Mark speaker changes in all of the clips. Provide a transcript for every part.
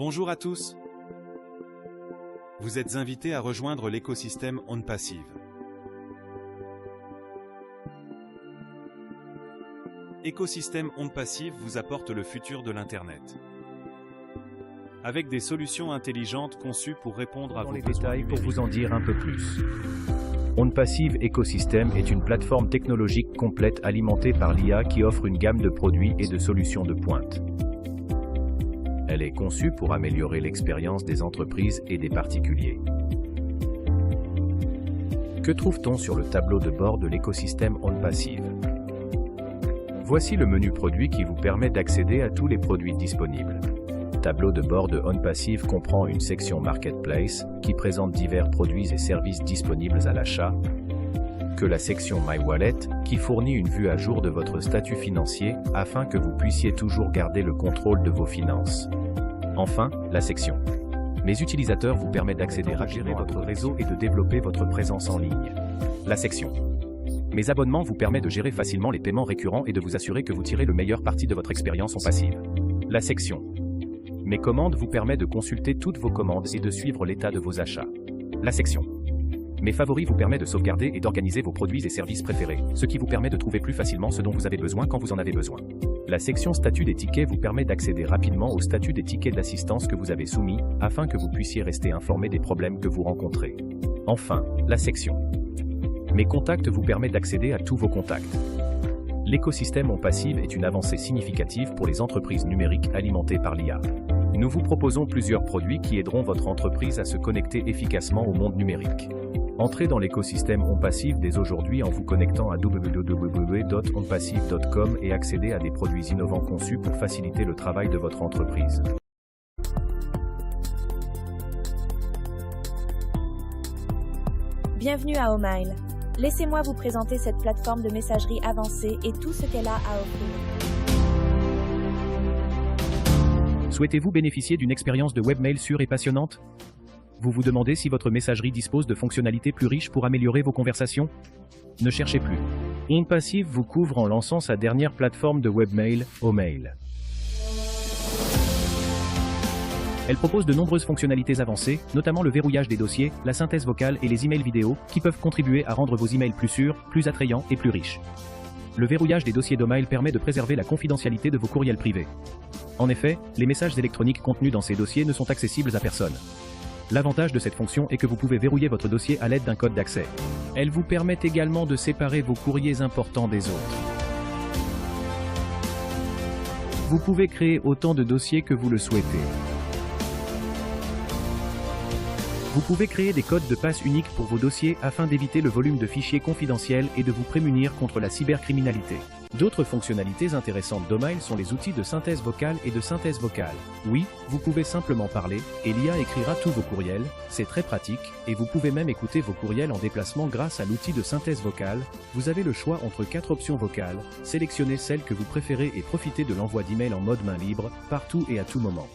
Speaker 1: Bonjour à tous. Vous êtes invités à rejoindre l'écosystème OnPassive. Écosystème OnPassive vous apporte le futur de l'Internet. Avec des solutions intelligentes conçues pour répondre à vos besoins
Speaker 2: détails pour
Speaker 1: numériques.
Speaker 2: vous en dire un peu plus. OnPassive Ecosystem est une plateforme technologique complète alimentée par l'IA qui offre une gamme de produits et de solutions de pointe. Elle est conçue pour améliorer l'expérience des entreprises et des particuliers. Que trouve-t-on sur le tableau de bord de l'écosystème OnPassive? Voici le menu produit qui vous permet d'accéder à tous les produits disponibles. Tableau de bord de OnPassive comprend une section Marketplace qui présente divers produits et services disponibles à l'achat, que la section My Wallet qui fournit une vue à jour de votre statut financier afin que vous puissiez toujours garder le contrôle de vos finances. Enfin, la section Mes utilisateurs vous permet d'accéder rapidement à votre réseau et de développer votre présence en ligne. La section Mes abonnements vous permet de gérer facilement les paiements récurrents et de vous assurer que vous tirez le meilleur parti de votre expérience OnPassive. La section Mes commandes vous permet de consulter toutes vos commandes et de suivre l'état de vos achats. La section Mes favoris vous permet de sauvegarder et d'organiser vos produits et services préférés, ce qui vous permet de trouver plus facilement ce dont vous avez besoin quand vous en avez besoin. La section Statut des tickets vous permet d'accéder rapidement au statut des tickets d'assistance que vous avez soumis, afin que vous puissiez rester informé des problèmes que vous rencontrez. Enfin, la section Mes contacts vous permet d'accéder à tous vos contacts. L'écosystème OnPassive est une avancée significative pour les entreprises numériques alimentées par l'IA. Nous vous proposons plusieurs produits qui aideront votre entreprise à se connecter efficacement au monde numérique. Entrez dans l'écosystème OnPassive dès aujourd'hui en vous connectant à www.onpassive.com et accédez à des produits innovants conçus pour faciliter le travail de votre entreprise.
Speaker 3: Bienvenue à Omail. Laissez-moi vous présenter cette plateforme de messagerie avancée et tout ce qu'elle a à offrir.
Speaker 2: Souhaitez-vous bénéficier d'une expérience de webmail sûre et passionnante? Vous vous demandez si votre messagerie dispose de fonctionnalités plus riches pour améliorer vos conversations? Ne cherchez plus. OnPassive vous couvre en lançant sa dernière plateforme de webmail, Omail. Elle propose de nombreuses fonctionnalités avancées, notamment le verrouillage des dossiers, la synthèse vocale et les emails vidéo, qui peuvent contribuer à rendre vos emails plus sûrs, plus attrayants et plus riches. Le verrouillage des dossiers d'Omail permet de préserver la confidentialité de vos courriels privés. En effet, les messages électroniques contenus dans ces dossiers ne sont accessibles à personne. L'avantage de cette fonction est que vous pouvez verrouiller votre dossier à l'aide d'un code d'accès. Elle vous permet également de séparer vos courriers importants des autres. Vous pouvez créer autant de dossiers que vous le souhaitez. Vous pouvez créer des codes de passe uniques pour vos dossiers afin d'éviter le volume de fichiers confidentiels et de vous prémunir contre la cybercriminalité. D'autres fonctionnalités intéressantes d'Omail sont les outils de synthèse vocale et de synthèse vocale. Oui, vous pouvez simplement parler, et l'IA écrira tous vos courriels, c'est très pratique, et vous pouvez même écouter vos courriels en déplacement grâce à l'outil de synthèse vocale. Vous avez le choix entre 4 options vocales, sélectionnez celle que vous préférez et profitez de l'envoi d'emails en mode main libre, partout et à tout moment.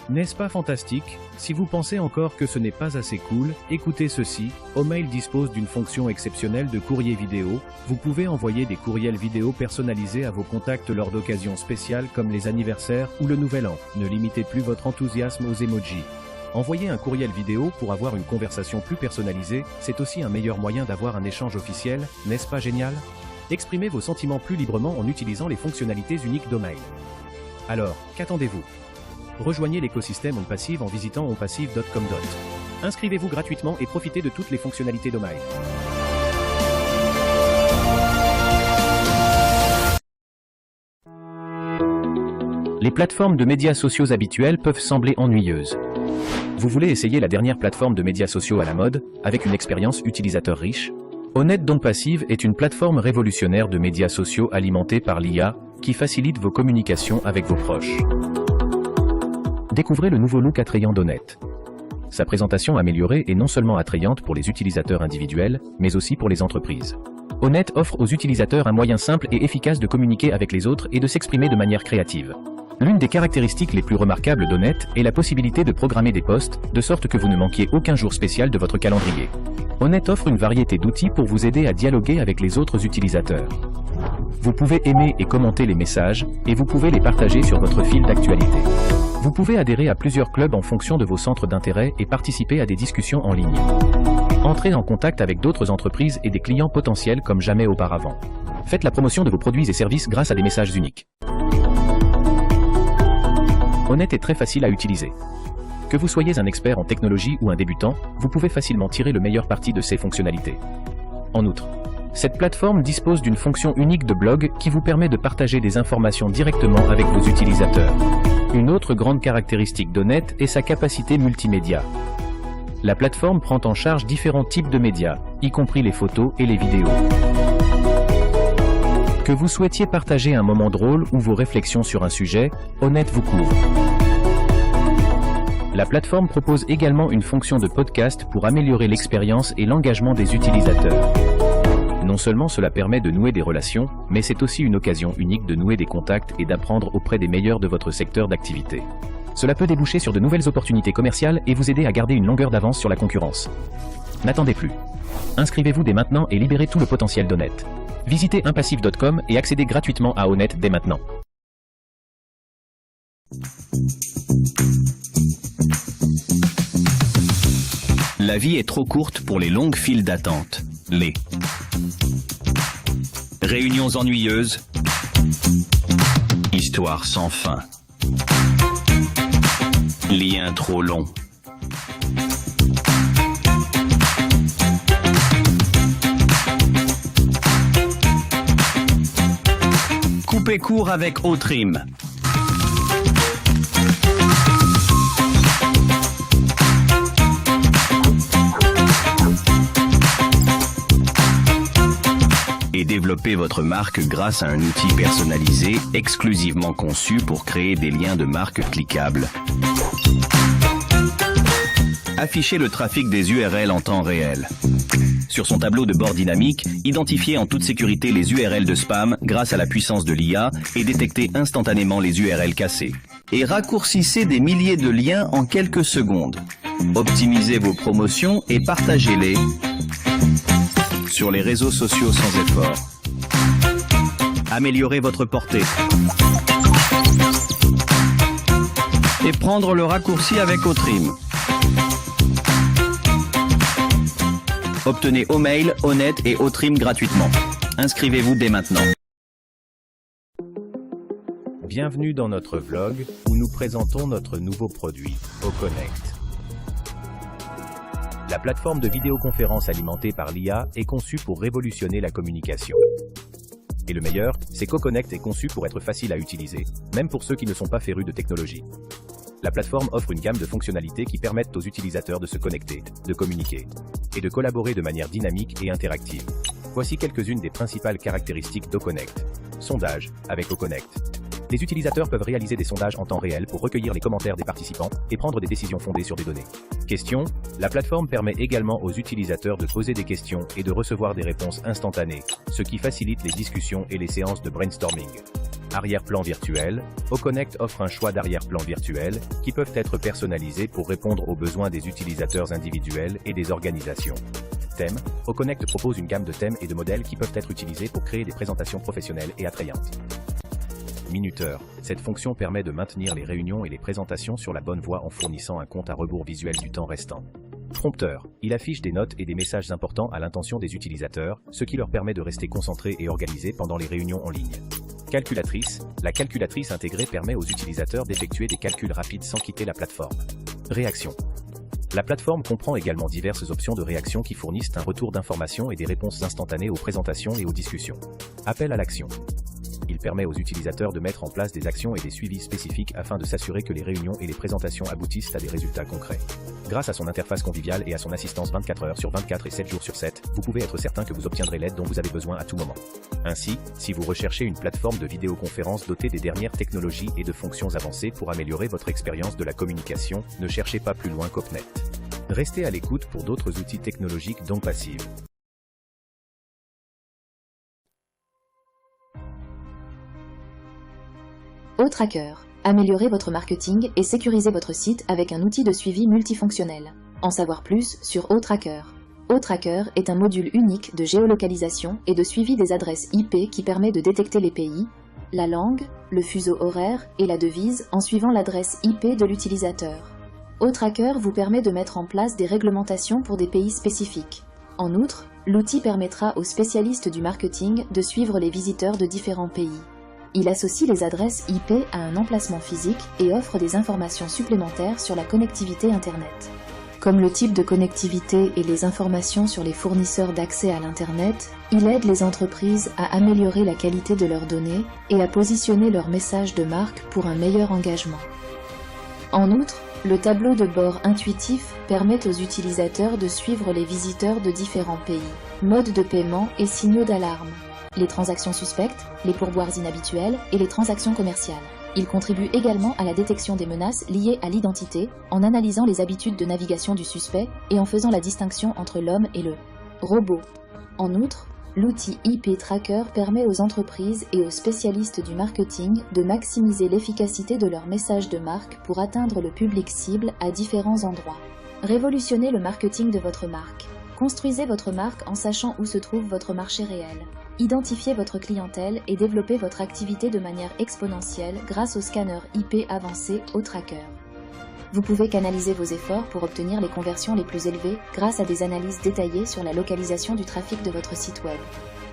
Speaker 2: N'est-ce pas fantastique? Si vous pensez encore que ce n'est pas assez cool, écoutez ceci, Omail dispose d'une fonction exceptionnelle de courrier vidéo. Vous pouvez envoyer des courriels vidéo personnalisés à vos contacts lors d'occasions spéciales comme les anniversaires ou le nouvel an. Ne limitez plus votre enthousiasme aux emojis. Envoyer un courriel vidéo pour avoir une conversation plus personnalisée, c'est aussi un meilleur moyen d'avoir un échange officiel, n'est-ce pas génial? Exprimez vos sentiments plus librement en utilisant les fonctionnalités uniques d'Omail. Alors, qu'attendez-vous? Rejoignez l'écosystème OnPassive en visitant onpassive.com. Inscrivez-vous gratuitement et profitez de toutes les fonctionnalités d'Omail. Les plateformes de médias sociaux habituelles peuvent sembler ennuyeuses. Vous voulez essayer la dernière plateforme de médias sociaux à la mode, avec une expérience utilisateur riche? OnPassive est une plateforme révolutionnaire de médias sociaux alimentée par l'IA, qui facilite vos communications avec vos proches. Découvrez le nouveau look attrayant d'Onet. Sa présentation améliorée est non seulement attrayante pour les utilisateurs individuels, mais aussi pour les entreprises. Onet offre aux utilisateurs un moyen simple et efficace de communiquer avec les autres et de s'exprimer de manière créative. L'une des caractéristiques les plus remarquables d'Onet est la possibilité de programmer des posts, de sorte que vous ne manquiez aucun jour spécial de votre calendrier. Onet offre une variété d'outils pour vous aider à dialoguer avec les autres utilisateurs. Vous pouvez aimer et commenter les messages, et vous pouvez les partager sur votre fil d'actualité. Vous pouvez adhérer à plusieurs clubs en fonction de vos centres d'intérêt et participer à des discussions en ligne. Entrez en contact avec d'autres entreprises et des clients potentiels comme jamais auparavant. Faites la promotion de vos produits et services grâce à des messages uniques. Honnête est très facile à utiliser. Que vous soyez un expert en technologie ou un débutant, vous pouvez facilement tirer le meilleur parti de ces fonctionnalités. En outre, cette plateforme dispose d'une fonction unique de blog qui vous permet de partager des informations directement avec vos utilisateurs. Une autre grande caractéristique d'Honnête est sa capacité multimédia. La plateforme prend en charge différents types de médias, y compris les photos et les vidéos. Que vous souhaitiez partager un moment drôle ou vos réflexions sur un sujet, Honnête vous couvre. La plateforme propose également une fonction de podcast pour améliorer l'expérience et l'engagement des utilisateurs. Non seulement cela permet de nouer des relations, mais c'est aussi une occasion unique de nouer des contacts et d'apprendre auprès des meilleurs de votre secteur d'activité. Cela peut déboucher sur de nouvelles opportunités commerciales et vous aider à garder une longueur d'avance sur la concurrence. N'attendez plus. Inscrivez-vous dès maintenant et libérez tout le potentiel d'Honnête. Visitez impassive.com et accédez gratuitement à Honnête dès maintenant.
Speaker 4: La vie est trop courte pour les longues files d'attente. Les réunions ennuyeuses, histoires sans fin, liens trop longs. Coupez court avec Otrim. Et développez votre marque grâce à un outil personnalisé exclusivement conçu pour créer des liens de marque cliquables. Affichez le trafic des URL en temps réel. Sur son tableau de bord dynamique, identifiez en toute sécurité les URL de spam grâce à la puissance de l'IA et détectez instantanément les URL cassées. Et raccourcissez des milliers de liens en quelques secondes. Optimisez vos promotions et partagez-les sur les réseaux sociaux sans effort. Améliorez votre portée. Et prendre le raccourci avec Otrim. Obtenez Omail, Honnête et Otrim gratuitement. Inscrivez-vous dès maintenant.
Speaker 2: Bienvenue dans notre vlog où nous présentons notre nouveau produit, Oconnect. La plateforme de vidéoconférence alimentée par l'IA est conçue pour révolutionner la communication. Et le meilleur, c'est qu'Oconnect est conçu pour être facile à utiliser, même pour ceux qui ne sont pas férus de technologie. La plateforme offre une gamme de fonctionnalités qui permettent aux utilisateurs de se connecter, de communiquer et de collaborer de manière dynamique et interactive. Voici quelques-unes des principales caractéristiques d'Oconnect. Sondage avec Oconnect. Les utilisateurs peuvent réaliser des sondages en temps réel pour recueillir les commentaires des participants et prendre des décisions fondées sur des données. Questions. La plateforme permet également aux utilisateurs de poser des questions et de recevoir des réponses instantanées, ce qui facilite les discussions et les séances de brainstorming. Arrière-plan virtuel. Oconnect offre un choix d'arrière-plan virtuels qui peuvent être personnalisés pour répondre aux besoins des utilisateurs individuels et des organisations. Thème. Oconnect propose une gamme de thèmes et de modèles qui peuvent être utilisés pour créer des présentations professionnelles et attrayantes. Minuteur. Cette fonction permet de maintenir les réunions et les présentations sur la bonne voie en fournissant un compte à rebours visuel du temps restant. Prompteur. Il affiche des notes et des messages importants à l'intention des utilisateurs, ce qui leur permet de rester concentrés et organisés pendant les réunions en ligne. Calculatrice. La calculatrice intégrée permet aux utilisateurs d'effectuer des calculs rapides sans quitter la plateforme. Réaction. La plateforme comprend également diverses options de réaction qui fournissent un retour d'informations et des réponses instantanées aux présentations et aux discussions. Appel à l'action. Il permet aux utilisateurs de mettre en place des actions et des suivis spécifiques afin de s'assurer que les réunions et les présentations aboutissent à des résultats concrets. Grâce à son interface conviviale et à son assistance 24 heures sur 24 et 7 jours sur 7, vous pouvez être certain que vous obtiendrez l'aide dont vous avez besoin à tout moment. Ainsi, si vous recherchez une plateforme de vidéoconférence dotée des dernières technologies et de fonctions avancées pour améliorer votre expérience de la communication, ne cherchez pas plus loin qu'Oconnect. Restez à l'écoute pour d'autres outils technologiques d'OnPassive.
Speaker 5: OTracker. Améliorez votre marketing et sécurisez votre site avec un outil de suivi multifonctionnel. En savoir plus sur OTracker. O-Tracker est un module unique de géolocalisation et de suivi des adresses IP qui permet de détecter les pays, la langue, le fuseau horaire et la devise en suivant l'adresse IP de l'utilisateur. O-Tracker vous permet de mettre en place des réglementations pour des pays spécifiques. En outre, l'outil permettra aux spécialistes du marketing de suivre les visiteurs de différents pays. Il associe les adresses IP à un emplacement physique et offre des informations supplémentaires sur la connectivité Internet. Comme le type de connectivité et les informations sur les fournisseurs d'accès à l'Internet, il aide les entreprises à améliorer la qualité de leurs données et à positionner leurs messages de marque pour un meilleur engagement. En outre, le tableau de bord intuitif permet aux utilisateurs de suivre les visiteurs de différents pays, modes de paiement et signaux d'alarme, les transactions suspectes, les pourboires inhabituels et les transactions commerciales. Il contribue également à la détection des menaces liées à l'identité, en analysant les habitudes de navigation du suspect et en faisant la distinction entre l'homme et le robot. En outre, l'outil IP Tracker permet aux entreprises et aux spécialistes du marketing de maximiser l'efficacité de leurs messages de marque pour atteindre le public cible à différents endroits. Révolutionnez le marketing de votre marque. Construisez votre marque en sachant où se trouve votre marché réel. Identifiez votre clientèle et développez votre activité de manière exponentielle grâce au scanner IP avancé O-Tracker. Vous pouvez canaliser vos efforts pour obtenir les conversions les plus élevées grâce à des analyses détaillées sur la localisation du trafic de votre site web.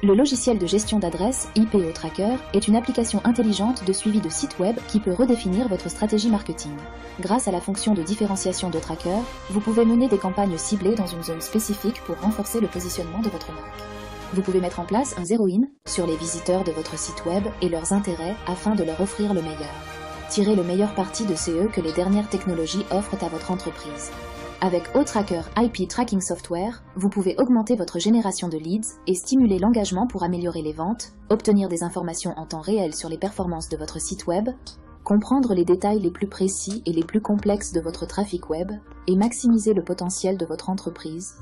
Speaker 5: Le logiciel de gestion d'adresse IP O-Tracker est une application intelligente de suivi de site web qui peut redéfinir votre stratégie marketing. Grâce à la fonction de différenciation d'O-Tracker, vous pouvez mener des campagnes ciblées dans une zone spécifique pour renforcer le positionnement de votre marque. Vous pouvez mettre en place un zero-in sur les visiteurs de votre site web et leurs intérêts afin de leur offrir le meilleur. Tirez le meilleur parti de CE que les dernières technologies offrent à votre entreprise. Avec O-Tracker IP Tracking Software, vous pouvez augmenter votre génération de leads et stimuler l'engagement pour améliorer les ventes, obtenir des informations en temps réel sur les performances de votre site web, comprendre les détails les plus précis et les plus complexes de votre trafic web et maximiser le potentiel de votre entreprise.